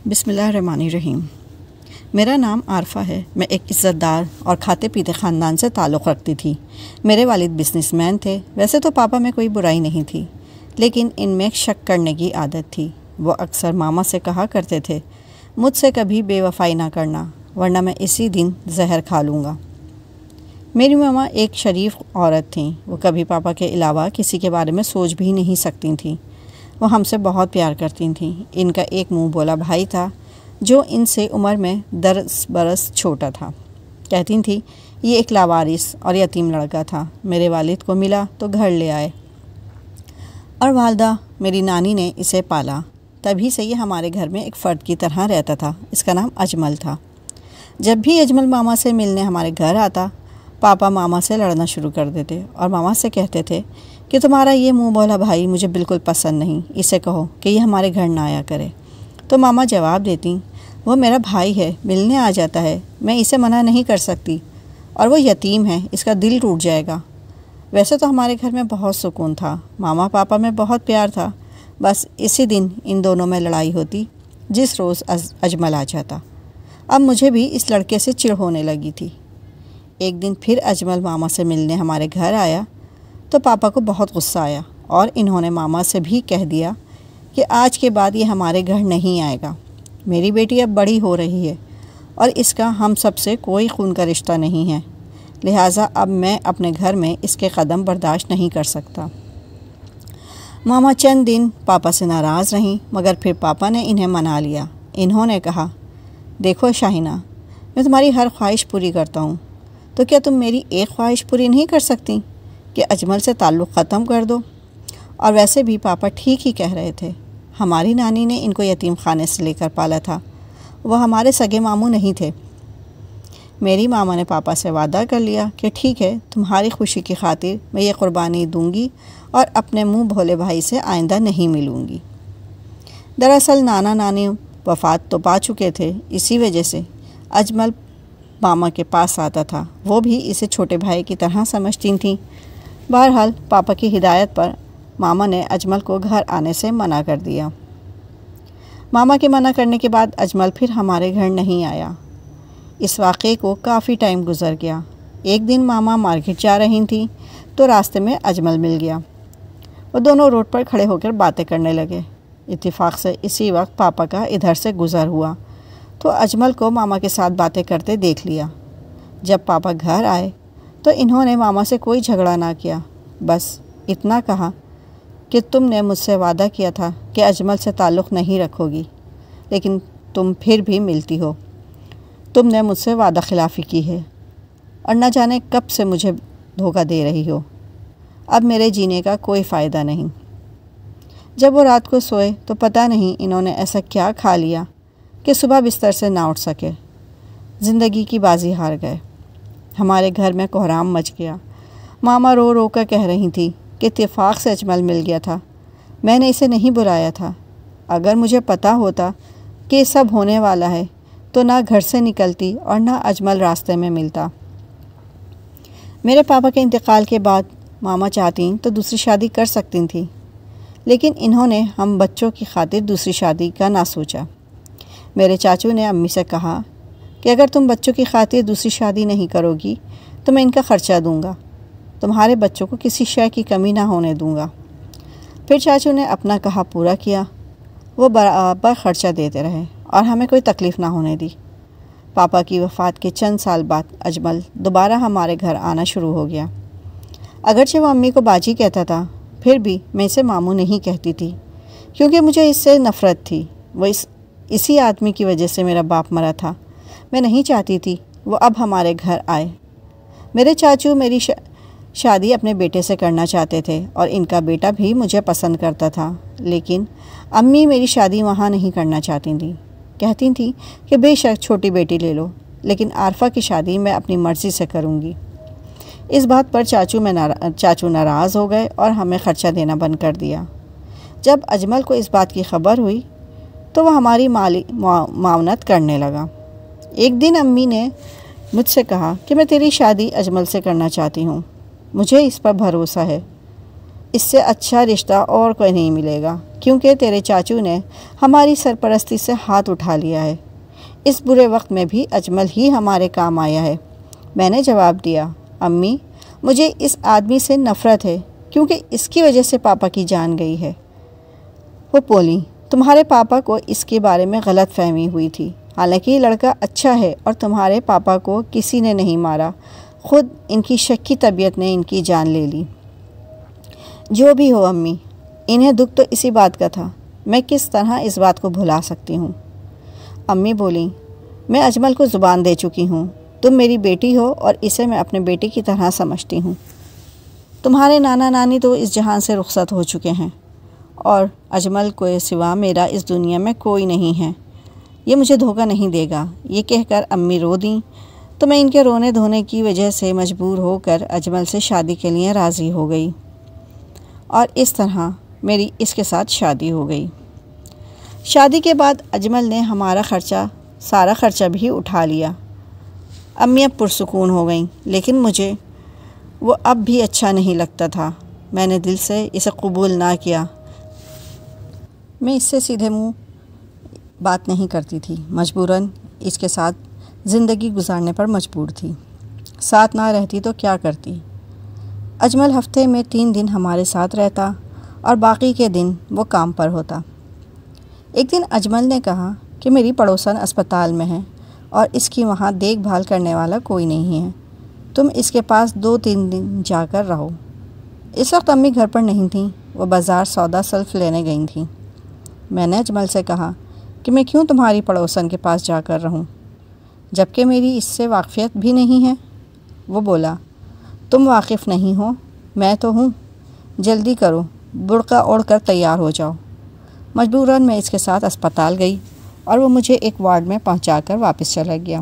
بسم اللہ الرحمن الرحیم۔ میرا نام عارفہ ہے۔ میں ایک عزت دار اور کھاتے پیتے خاندان سے تعلق رکھتی تھی۔ میرے والد بزنس مین تھے۔ ویسے تو پاپا میں کوئی برائی نہیں تھی، لیکن ان میں شک کرنے کی عادت تھی۔ وہ اکثر ماما سے کہا کرتے تھے، مجھ سے کبھی بے وفائی نہ کرنا، ورنہ میں اسی دن زہر کھا لوں گا۔ میری ماما ایک شریف عورت تھیں۔ وہ کبھی پاپا کے علاوہ کسی کے بارے میں سوچ بھی نہیں سکتی تھیں۔ وہ ہم سے بہت پیار کرتی تھیں۔ ان کا ایک منہ بولا بھائی تھا جو ان سے عمر میں 10 برس چھوٹا تھا۔ کہتی تھیں یہ ایک لاوارث اور یتیم لڑکا تھا، میرے والد کو ملا تو گھر لے آئے اور والدہ میری نانی نے اسے پالا۔ تبھی سے یہ ہمارے گھر میں ایک فرد کی طرح رہتا تھا۔ اس کا نام اجمل تھا۔ جب بھی اجمل ماما سے ملنے ہمارے گھر آتا، پاپا ماما سے لڑنا شروع کر دیتے اور ماما سے کہتے تھے کہ تمہارا یہ منہ بولا بھائی مجھے بالکل پسند نہیں، اسے کہو کہ یہ ہمارے گھر نہ آیا کرے۔ تو ماما جواب دیتی، وہ میرا بھائی ہے، ملنے آ جاتا ہے، میں اسے منع نہیں کر سکتی، اور وہ یتیم ہے، اس کا دل ٹوٹ جائے گا۔ ویسے تو ہمارے گھر میں بہت سکون تھا، ماما پاپا میں بہت پیار تھا، بس اسی دن ان دونوں میں لڑائی ہوتی جس روز اجمل آ جاتا۔ اب مجھے بھی اس لڑکے سے چڑ ہونے لگی تھی۔ ایک دن پھر اجمل ماما سے ملنے ہمارے گھر آیا تو پاپا کو بہت غصہ آیا اور انہوں نے ماما سے بھی کہہ دیا کہ آج کے بعد یہ ہمارے گھر نہیں آئے گا۔ میری بیٹی اب بڑی ہو رہی ہے اور اس کا ہم سب سے کوئی خون کا رشتہ نہیں ہے، لہٰذا اب میں اپنے گھر میں اس کے قدم برداشت نہیں کر سکتا۔ ماما چند دن پاپا سے ناراض رہیں، مگر پھر پاپا نے انہیں منا لیا۔ انہوں نے کہا، دیکھو شاہینہ، میں تمہاری ہر خواہش پوری کرتا ہوں، تو کیا تم میری ایک خواہش پوری نہیں کر سکتی کہ اجمل سے تعلق ختم کر دو؟ اور ویسے بھی پاپا ٹھیک ہی کہہ رہے تھے۔ ہماری نانی نے ان کو یتیم خانے سے لے کر پالا تھا، وہ ہمارے سگے ماموں نہیں تھے۔ میری ماما نے پاپا سے وعدہ کر لیا کہ ٹھیک ہے، تمہاری خوشی کی خاطر میں یہ قربانی دوں گی اور اپنے منہ بھولے بھائی سے آئندہ نہیں ملوں گی۔ دراصل نانا نانی وفات تو پا چکے تھے، اسی وجہ سے اجمل ماما کے پاس آتا تھا۔ وہ بھی اسے چھوٹے بھائی کی طرح سمجھتی تھیں۔ بہرحال پاپا کی ہدایت پر ماما نے اجمل کو گھر آنے سے منع کر دیا۔ ماما کے منع کرنے کے بعد اجمل پھر ہمارے گھر نہیں آیا۔ اس واقعے کو کافی ٹائم گزر گیا۔ ایک دن ماما مارکیٹ جا رہی تھیں تو راستے میں اجمل مل گیا۔ وہ دونوں روڈ پر کھڑے ہو کر باتیں کرنے لگے۔ اتفاق سے اسی وقت پاپا کا ادھر سے گزر ہوا تو اجمل کو ماما کے ساتھ باتیں کرتے دیکھ لیا۔ جب پاپا گھر آئے تو انہوں نے ماما سے کوئی جھگڑا نہ کیا، بس اتنا کہا کہ تم نے مجھ سے وعدہ کیا تھا کہ اجمل سے تعلق نہیں رکھو گی، لیکن تم پھر بھی ملتی ہو۔ تم نے مجھ سے وعدہ خلافی کی ہے اور نہ جانے کب سے مجھے دھوکہ دے رہی ہو۔ اب میرے جینے کا کوئی فائدہ نہیں۔ جب وہ رات کو سوئے تو پتہ نہیں انہوں نے ایسا کیا کھا لیا کہ صبح بستر سے نہ اٹھ سکے۔ زندگی کی بازی ہار گئے۔ ہمارے گھر میں کوہرام مچ گیا۔ ماما رو رو کر کہہ رہی تھی کہ اتفاق سے اجمل مل گیا تھا، میں نے اسے نہیں بلایا تھا۔ اگر مجھے پتہ ہوتا کہ یہ سب ہونے والا ہے تو نہ گھر سے نکلتی اور نہ اجمل راستے میں ملتا۔ میرے پاپا کے انتقال کے بعد ماما چاہتیں تو دوسری شادی کر سکتی تھیں، لیکن انہوں نے ہم بچوں کی خاطر دوسری شادی کا نہ سوچا۔ میرے چاچو نے امی سے کہا کہ اگر تم بچوں کی خاطر دوسری شادی نہیں کرو گی تو میں ان کا خرچہ دوں گا، تمہارے بچوں کو کسی شے کی کمی نہ ہونے دوں گا۔ پھر چاچو نے اپنا کہا پورا کیا۔ وہ برابر خرچہ دیتے رہے اور ہمیں کوئی تکلیف نہ ہونے دی۔ پاپا کی وفات کے چند سال بعد اجمل دوبارہ ہمارے گھر آنا شروع ہو گیا۔ اگرچہ وہ امی کو باجی کہتا تھا، پھر بھی میں اسے ماموں نہیں کہتی تھی، کیونکہ مجھے اس سے نفرت تھی۔ وہ اسی آدمی کی وجہ سے میرا باپ مرا تھا۔ میں نہیں چاہتی تھی وہ اب ہمارے گھر آئے۔ میرے چاچو میری شادی اپنے بیٹے سے کرنا چاہتے تھے اور ان کا بیٹا بھی مجھے پسند کرتا تھا، لیکن امی میری شادی وہاں نہیں کرنا چاہتی تھیں۔ کہتی تھیں کہ بے شک چھوٹی بیٹی لے لو، لیکن عارفہ کی شادی میں اپنی مرضی سے کروں گی۔ اس بات پر چاچو ناراض ہو گئے اور ہمیں خرچہ دینا بند کر دیا۔ جب اجمل کو اس بات کی خبر ہوئی تو وہ ہماری مالی معاونت کرنے لگا۔ ایک دن امی نے مجھ سے کہا کہ میں تیری شادی اجمل سے کرنا چاہتی ہوں، مجھے اس پر بھروسہ ہے، اس سے اچھا رشتہ اور کوئی نہیں ملے گا، کیونکہ تیرے چاچو نے ہماری سرپرستی سے ہاتھ اٹھا لیا ہے۔ اس برے وقت میں بھی اجمل ہی ہمارے کام آیا ہے۔ میں نے جواب دیا، امی مجھے اس آدمی سے نفرت ہے کیونکہ اس کی وجہ سے پاپا کی جان گئی ہے۔ وہ بولی، تمہارے پاپا کو اس کے بارے میں غلط فہمی ہوئی تھی، حالانکہ یہ لڑکا اچھا ہے اور تمہارے پاپا کو کسی نے نہیں مارا، خود ان کی شکی طبیعت نے ان کی جان لے لی۔ جو بھی ہو امی، انہیں دکھ تو اسی بات کا تھا، میں کس طرح اس بات کو بھلا سکتی ہوں؟ امی بولیں، میں اجمل کو زبان دے چکی ہوں، تم میری بیٹی ہو اور اسے میں اپنے بیٹے کی طرح سمجھتی ہوں۔ تمہارے نانا نانی تو اس جہان سے رخصت ہو چکے ہیں اور اجمل کو سوا میرا اس دنیا میں کوئی نہیں ہے، یہ مجھے دھوکہ نہیں دے گا۔ یہ کہہ کر امی رو دیں تو میں ان کے رونے دھونے کی وجہ سے مجبور ہو کر اجمل سے شادی کے لیے راضی ہو گئی اور اس طرح میری اس کے ساتھ شادی ہو گئی۔ شادی کے بعد اجمل نے ہمارا سارا خرچہ بھی اٹھا لیا۔ امی اب پرسکون ہو گئیں، لیکن مجھے وہ اب بھی اچھا نہیں لگتا تھا۔ میں نے دل سے اسے قبول نہ کیا۔ میں اس سے سیدھے منہ بات نہیں کرتی تھی، مجبوراً اس کے ساتھ زندگی گزارنے پر مجبور تھی۔ ساتھ نہ رہتی تو کیا کرتی؟ اجمل ہفتے میں 3 دن ہمارے ساتھ رہتا اور باقی کے دن وہ کام پر ہوتا۔ ایک دن اجمل نے کہا کہ میری پڑوسن اسپتال میں ہے اور اس کی وہاں دیکھ بھال کرنے والا کوئی نہیں ہے، تم اس کے پاس 2-3 دن جا کر رہو۔ اس وقت امی گھر پر نہیں تھیں، وہ بازار سودا سلف لینے گئی تھیں۔ میں نے اجمل سے کہا کہ میں کیوں تمہاری پڑوسن کے پاس جا کر رہوں، جبکہ میری اس سے واقفیت بھی نہیں ہے؟ وہ بولا، تم واقف نہیں ہو، میں تو ہوں، جلدی کرو، برقع اوڑھ کر تیار ہو جاؤ۔ مجبوراً میں اس کے ساتھ اسپتال گئی اور وہ مجھے ایک وارڈ میں پہنچا کر واپس چلا گیا۔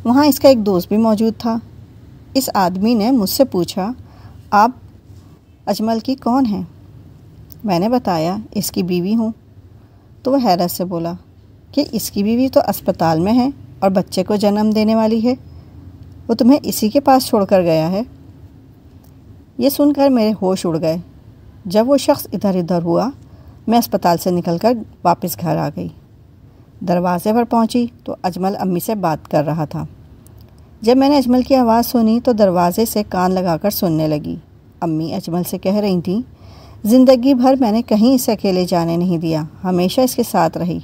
وہاں اس کا ایک دوست بھی موجود تھا۔ اس آدمی نے مجھ سے پوچھا، آپ اجمل کی کون ہیں؟ میں نے بتایا، اس کی بیوی ہوں۔ تو وہ حیرت سے بولا کہ اس کی بیوی تو اسپتال میں ہے اور بچے کو جنم دینے والی ہے، وہ تمہیں اسی کے پاس چھوڑ کر گیا ہے؟ یہ سن کر میرے ہوش اڑ گئے۔ جب وہ شخص ادھر ادھر ہوا، میں اسپتال سے نکل کر واپس گھر آ گئی۔ دروازے پر پہنچی تو اجمل امی سے بات کر رہا تھا۔ جب میں نے اجمل کی آواز سنی تو دروازے سے کان لگا کر سننے لگی۔ امی اجمل سے کہہ رہی تھیں، زندگی بھر میں نے کہیں اسے اکیلے جانے نہیں دیا، ہمیشہ اس کے ساتھ رہی،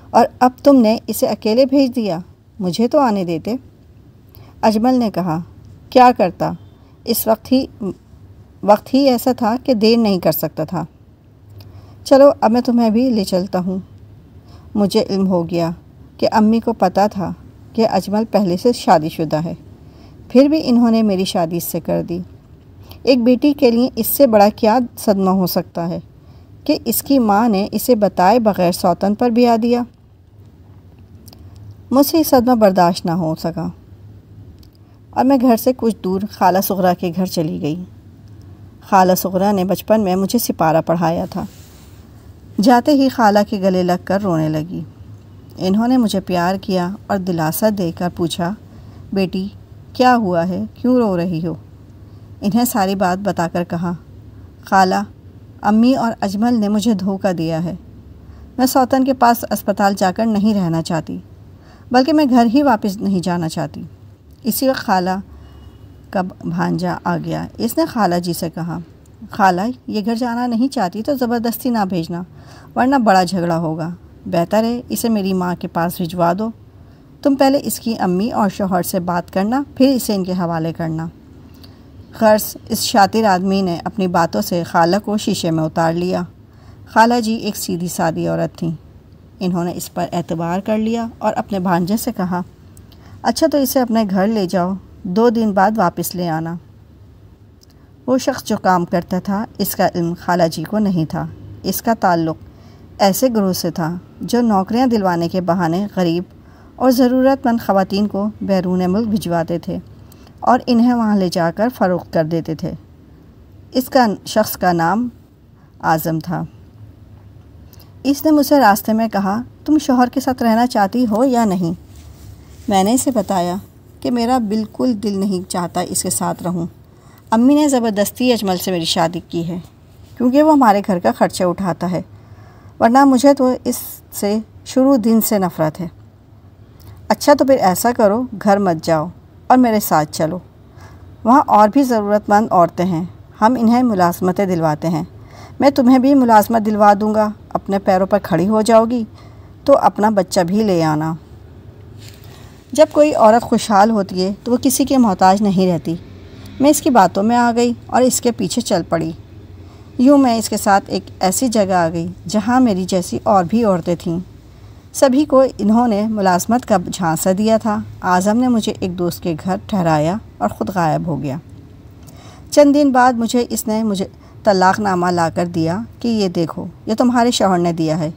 اور اب تم نے اسے اکیلے بھیج دیا، مجھے تو آنے دیتے۔ اجمل نے کہا، کیا کرتا، اس وقت ہی ایسا تھا کہ دیر نہیں کر سکتا تھا۔ چلو اب میں تمہیں بھی لے چلتا ہوں۔ مجھے علم ہو گیا کہ امی کو پتہ تھا کہ اجمل پہلے سے شادی شدہ ہے، پھر بھی انہوں نے میری شادی اس سے کر دی۔ ایک بیٹی کے لیے اس سے بڑا کیا صدمہ ہو سکتا ہے کہ اس کی ماں نے اسے بتائے بغیر سوتن پر بیاہ دیا۔ مجھ سے یہ صدمہ برداشت نہ ہو سکا اور میں گھر سے کچھ دور خالہ صغرا کے گھر چلی گئی۔ خالہ صغرا نے بچپن میں مجھے سپارہ پڑھایا تھا۔ جاتے ہی خالہ کے گلے لگ کر رونے لگی۔ انہوں نے مجھے پیار کیا اور دلاسا دے کر پوچھا، بیٹی کیا ہوا ہے، کیوں رو رہی ہو؟ انہیں ساری بات بتا کر کہا، خالہ امی اور اجمل نے مجھے دھوکہ دیا ہے، میں سوتن کے پاس اسپتال جا کر نہیں رہنا چاہتی، بلکہ میں گھر ہی واپس نہیں جانا چاہتی۔ اسی وقت خالہ کا بھانجا آ گیا۔ اس نے خالہ جی سے کہا، خالہ یہ گھر جانا نہیں چاہتی تو زبردستی نہ بھیجنا، ورنہ بڑا جھگڑا ہوگا، بہتر ہے اسے میری ماں کے پاس بھجوا دو، تم پہلے اس کی امی اور شوہر سے بات کرنا، پھر اسے ان کے حوالے کرنا۔ غرض اس شاطر آدمی نے اپنی باتوں سے خالہ کو شیشے میں اتار لیا۔ خالہ جی ایک سیدھی سادی عورت تھیں، انہوں نے اس پر اعتبار کر لیا اور اپنے بھانجے سے کہا، اچھا تو اسے اپنے گھر لے جاؤ، 2 دن بعد واپس لے آنا۔ وہ شخص جو کام کرتا تھا، اس کا علم خالہ جی کو نہیں تھا۔ اس کا تعلق ایسے گروہ سے تھا جو نوکریاں دلوانے کے بہانے غریب اور ضرورت مند خواتین کو بیرون ملک بھجواتے تھے اور انہیں وہاں لے جا کر فروخت کر دیتے تھے۔ اس شخص کا نام اعظم تھا۔ اس نے مجھ سے راستے میں کہا، تم شوہر کے ساتھ رہنا چاہتی ہو یا نہیں؟ میں نے اسے بتایا کہ میرا بالکل دل نہیں چاہتا اس کے ساتھ رہوں، امی نے زبردستی اجمل سے میری شادی کی ہے۔ کیونکہ وہ ہمارے گھر کا خرچہ اٹھاتا ہے، ورنہ مجھے تو اس سے شروع دن سے نفرت ہے۔ اچھا تو پھر ایسا کرو، گھر مت جاؤ اور میرے ساتھ چلو، وہاں اور بھی ضرورت مند عورتیں ہیں، ہم انہیں ملازمتیں دلواتے ہیں، میں تمہیں بھی ملازمت دلوا دوں گا، اپنے پیروں پر کھڑی ہو جاؤ گی تو اپنا بچہ بھی لے آنا۔ جب کوئی عورت خوشحال ہوتی ہے تو وہ کسی کے محتاج نہیں رہتی۔ میں اس کی باتوں میں آ گئی اور اس کے پیچھے چل پڑی۔ یوں میں اس کے ساتھ ایک ایسی جگہ آ گئی جہاں میری جیسی اور بھی عورتیں تھیں۔ سبھی کو انہوں نے ملازمت کا جھانسا دیا تھا۔ اعظم نے مجھے ایک دوست کے گھر ٹھہرایا اور خود غائب ہو گیا۔ چند دن بعد اس نے مجھے طلاق نامہ لا کر دیا کہ یہ دیکھو، یہ تمہارے شوہر نے دیا ہے۔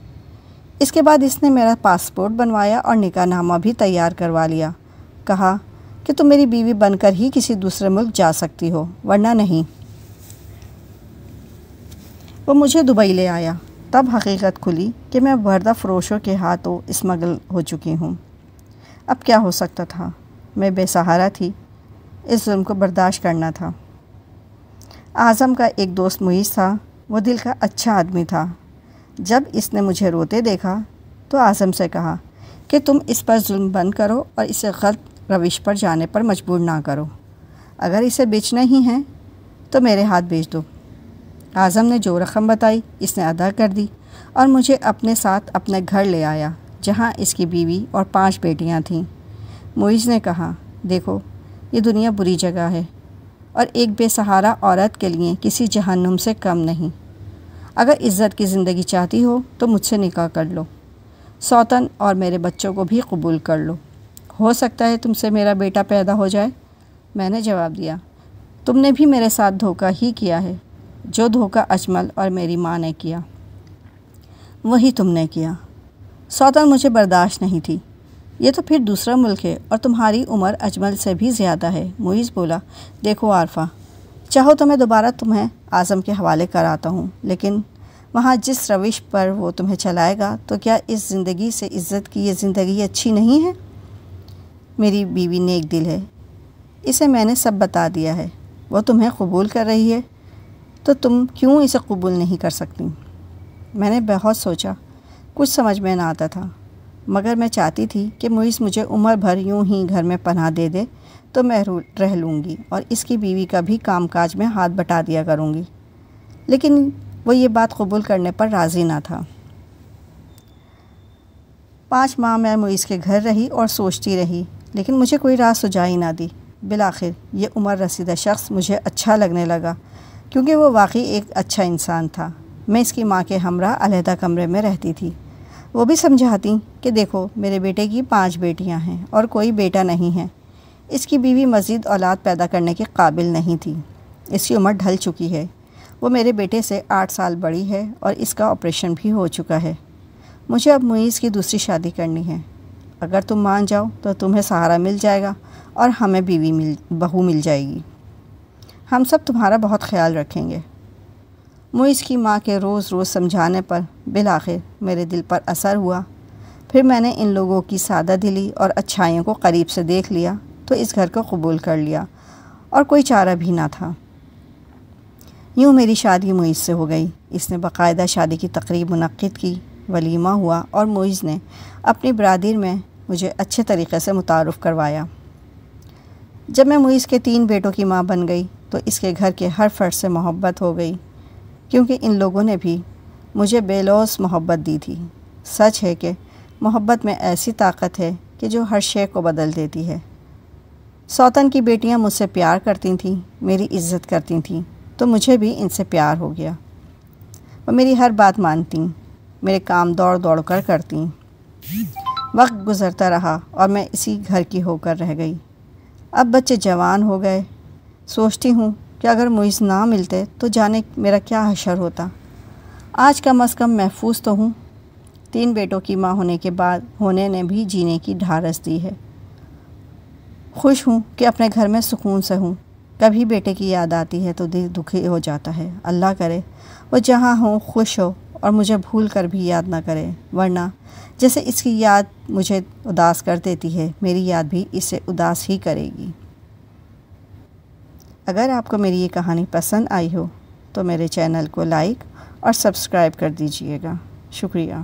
اس کے بعد اس نے میرا پاسپورٹ بنوایا اور نکاح نامہ بھی تیار کروا لیا۔ کہا کہ تم میری بیوی بن کر ہی کسی دوسرے ملک جا سکتی ہو، ورنہ نہیں۔ وہ مجھے دبئی لے آیا۔ تب حقیقت کھلی کہ میں بردہ فروشوں کے ہاتھوں اسمگل ہو چکی ہوں۔ اب کیا ہو سکتا تھا؟ میں بے سہارا تھی، اس ظلم کو برداشت کرنا تھا۔ اعظم کا ایک دوست معیز تھا، وہ دل کا اچھا آدمی تھا۔ جب اس نے مجھے روتے دیکھا تو اعظم سے کہا کہ تم اس پر ظلم بند کرو اور اسے غلط روش پر جانے پر مجبور نہ کرو۔ اگر اسے بیچنا ہی ہے تو میرے ہاتھ بیچ دو۔ اعظم نے جو رقم بتائی اس نے ادا کر دی اور مجھے اپنے ساتھ اپنے گھر لے آیا، جہاں اس کی بیوی اور 5 بیٹیاں تھیں۔ معیز نے کہا، دیکھو یہ دنیا بری جگہ ہے اور ایک بے سہارا عورت کے لیے کسی جہنم سے کم نہیں۔ اگر عزت کی زندگی چاہتی ہو تو مجھ سے نکاح کر لو، سوتن اور میرے بچوں کو بھی قبول کر لو، ہو سکتا ہے تم سے میرا بیٹا پیدا ہو جائے۔ میں نے جواب دیا، تم نے بھی میرے ساتھ دھوکہ ہی کیا ہے، جو دھوکہ اجمل اور میری ماں نے کیا وہی تم نے کیا۔ سوتن مجھے برداشت نہیں تھی۔ یہ تو پھر دوسرا ملک ہے اور تمہاری عمر اجمل سے بھی زیادہ ہے۔ معیز بولا، دیکھو عارفہ، چاہو تو میں دوبارہ تمہیں اعظم کے حوالے کراتا ہوں، لیکن وہاں جس روش پر وہ تمہیں چلائے گا تو کیا اس زندگی سے عزت کی یہ زندگی اچھی نہیں ہے؟ میری بیوی نیک دل ہے، اسے میں نے سب بتا دیا ہے، وہ تمہیں قبول کر رہی ہے تو تم کیوں اسے قبول نہیں کر سکتی؟ میں نے بہت سوچا، کچھ سمجھ میں نہ آتا تھا، مگر میں چاہتی تھی کہ معیز مجھے عمر بھر یوں ہی گھر میں پناہ دے دے تو میں رہ لوں گی اور اس کی بیوی کا بھی کام کاج میں ہاتھ بٹا دیا کروں گی، لیکن وہ یہ بات قبول کرنے پر راضی نہ تھا۔ 5 ماہ میں معیز کے گھر رہی اور سوچتی رہی، لیکن مجھے کوئی راہ سجائی نہ دی۔ بالآخر یہ عمر رسیدہ شخص مجھے اچھا لگنے لگا، کیونکہ وہ واقعی ایک اچھا انسان تھا۔ میں اس کی ماں کے ہمراہ علیحدہ کمرے میں رہتی تھی۔ وہ بھی سمجھاتی کہ دیکھو میرے بیٹے کی 5 بیٹیاں ہیں اور کوئی بیٹا نہیں ہے۔ اس کی بیوی مزید اولاد پیدا کرنے کے قابل نہیں تھی، اس کی عمر ڈھل چکی ہے، وہ میرے بیٹے سے 8 سال بڑی ہے اور اس کا آپریشن بھی ہو چکا ہے۔ مجھے اب معیز کی دوسری شادی کرنی ہے۔ اگر تم مان جاؤ تو تمہیں سہارا مل جائے گا اور ہمیں بہو مل جائے گی، ہم سب تمہارا بہت خیال رکھیں گے۔ معیز کی ماں کے روز سمجھانے پر بالآخر میرے دل پر اثر ہوا۔ پھر میں نے ان لوگوں کی سادہ دلی اور اچھائیوں کو قریب سے دیکھ لیا تو اس گھر کو قبول کر لیا اور کوئی چارہ بھی نہ تھا۔ یوں میری شادی معیز سے ہو گئی۔ اس نے باقاعدہ شادی کی تقریب منعقد کی، ولیمہ ہوا اور معیز نے اپنی برادری میں مجھے اچھے طریقے سے متعارف کروایا۔ جب میں معیز کے 3 بیٹوں کی ماں بن گئی تو اس کے گھر کے ہر فرد سے محبت ہو گئی، کیونکہ ان لوگوں نے بھی مجھے بے لوث محبت دی تھی۔ سچ ہے کہ محبت میں ایسی طاقت ہے کہ جو ہر شے کو بدل دیتی ہے۔ سوتن کی بیٹیاں مجھ سے پیار کرتی تھیں، میری عزت کرتی تھیں، تو مجھے بھی ان سے پیار ہو گیا۔ وہ میری ہر بات مانتیں، میرے کام دوڑ کر کرتیں۔ وقت گزرتا رہا اور میں اسی گھر کی ہو کر رہ گئی۔ اب بچے جوان ہو گئے، سوچتی ہوں کہ اگر معیز نہ ملتے تو جانے میرا کیا حشر ہوتا۔ آج کم از کم محفوظ تو ہوں۔ 3 بیٹوں کی ماں ہونے نے بھی جینے کی ڈھارس دی ہے۔ خوش ہوں کہ اپنے گھر میں سکون سے ہوں۔ کبھی بیٹے کی یاد آتی ہے تو دل دکھی ہو جاتا ہے۔ اللہ کرے وہ جہاں ہو خوش ہو اور مجھے بھول کر بھی یاد نہ کرے، ورنہ جیسے اس کی یاد مجھے اداس کر دیتی ہے، میری یاد بھی اسے اداس ہی کرے گی۔ اگر آپ کو میری یہ کہانی پسند آئی ہو تو میرے چینل کو لائک اور سبسکرائب کر دیجیے گا۔ شکریہ۔